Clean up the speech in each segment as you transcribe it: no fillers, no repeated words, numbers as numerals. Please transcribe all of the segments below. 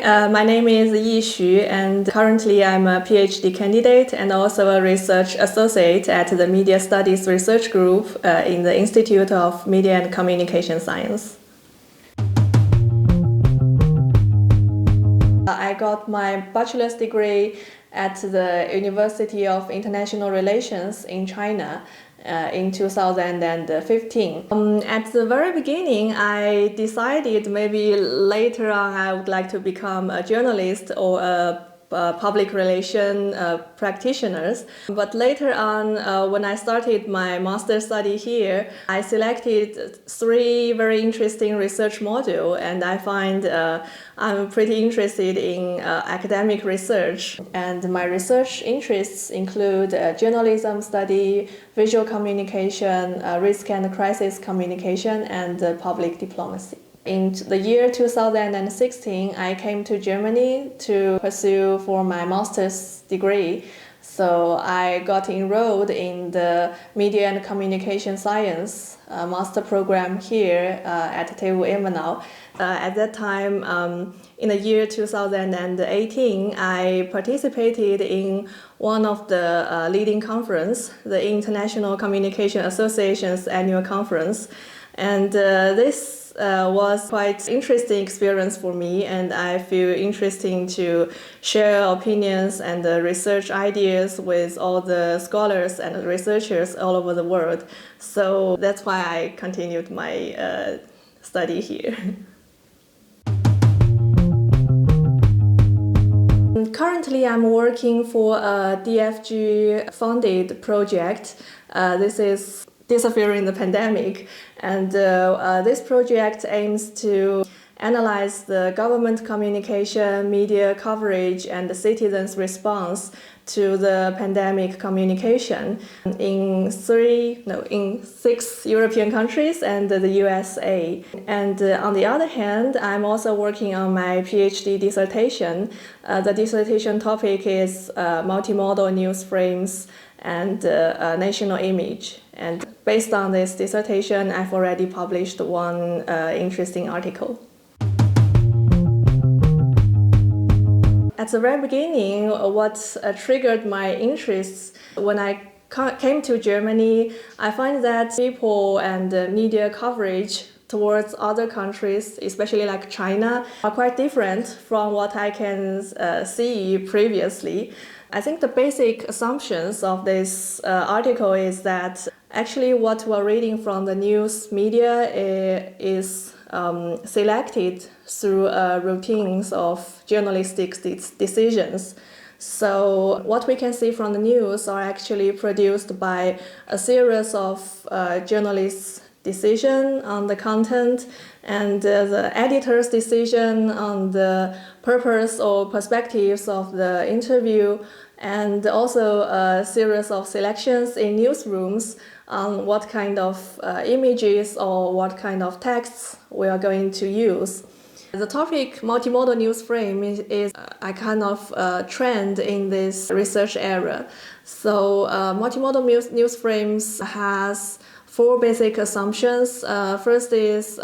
My name is Yi Xu, and currently I'm a PhD candidate and also a research associate at the Media Studies Research Group in the Institute of Media and Communication Science. I got my bachelor's degree at the University of International Relations in China in 2015. At the very beginning, I decided maybe later on I would like to become a journalist or a public relation practitioner. But later on, when I started my master's study here, I selected 3 very interesting research modules, and I find I'm pretty interested in academic research. And my research interests include journalism study, visual communication, risk and crisis communication, and public diplomacy. In the year 2016, I came to Germany to pursue for my master's degree. So I got enrolled in the Media and Communication Science master program here at TU IfMK. At that time, in the year 2018, I participated in one of the leading conference, the International Communication Association's annual conference. And this was quite interesting experience for me, and I feel interesting to share opinions and research ideas with all the scholars and researchers all over the world. So that's why I continued my study here. Currently, I'm working for a DFG-funded project. This is Disappearing the Pandemic, and this project aims to analyze the government communication, media coverage, and the citizens' response to the pandemic communication in 6 European countries and the USA. And on the other hand, I'm also working on my PhD dissertation. The dissertation topic is multimodal news frames and national image. And based on this dissertation, I've already published one interesting article. At the very beginning, what triggered my interests when I came to Germany, I find that people and media coverage towards other countries, especially like China, are quite different from what I can see previously. I think the basic assumptions of this article is that actually what we're reading from the news media is selected through routines of journalistic decisions. So what we can see from the news are actually produced by a series of journalists' decision on the content and the editor's decision on the purpose or perspectives of the interview, and also a series of selections in newsrooms on what kind of images or what kind of texts we are going to use. The topic multimodal news frame is a kind of trend in this research area. So multimodal news frames has 4 basic assumptions. First is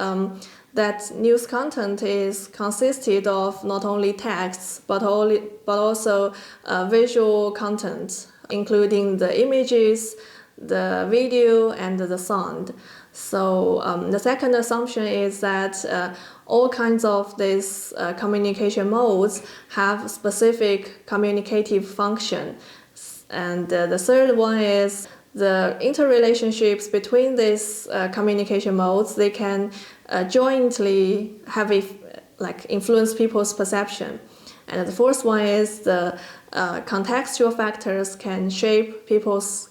that news content is consisted of not only texts but also visual content, including the images, the video, and the sound. So the second assumption is that all kinds of these communication modes have specific communicative function. And the third one is the interrelationships between these communication modes, they can jointly have influence people's perception. And the fourth one is the contextual factors can shape people's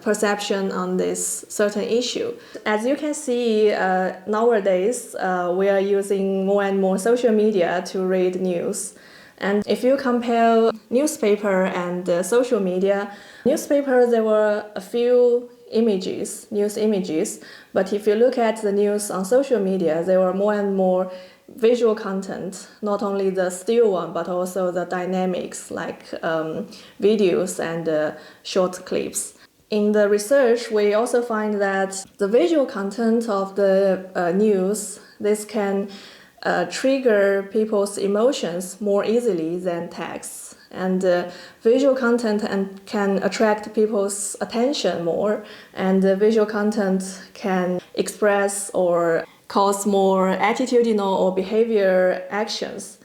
perception on this certain issue. As you can see, nowadays we are using more and more social media to read news. And if you compare newspaper and social media, newspaper there were a few news images, but if you look at the news on social media, there were more and more visual content, not only the still one, but also the dynamics like videos and short clips. In the research, we also find that the visual content of the news, this can trigger people's emotions more easily than text. And visual content can attract people's attention more, and visual content can express or cause more attitudinal or behavior actions.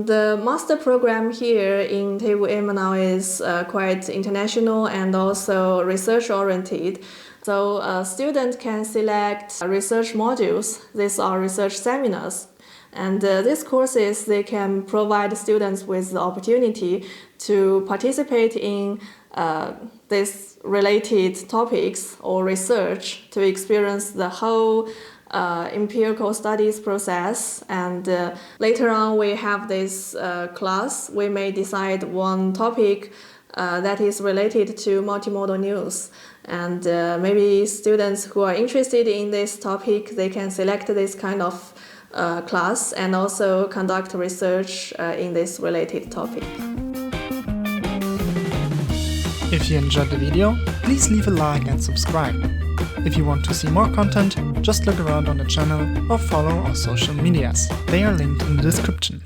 The master program here in TU now is quite international and also research-oriented. So students can select research modules. These are research seminars. And these courses, they can provide students with the opportunity to participate in these related topics or research, to experience the whole empirical studies process. And later on, we have this class. We may decide one topic that is related to multimodal news. And maybe students who are interested in this topic, they can select this kind of class and also conduct research in this related topic. If you enjoyed the video, please leave a like and subscribe. If you want to see more content, just look around on the channel or follow our social medias. They are linked in the description.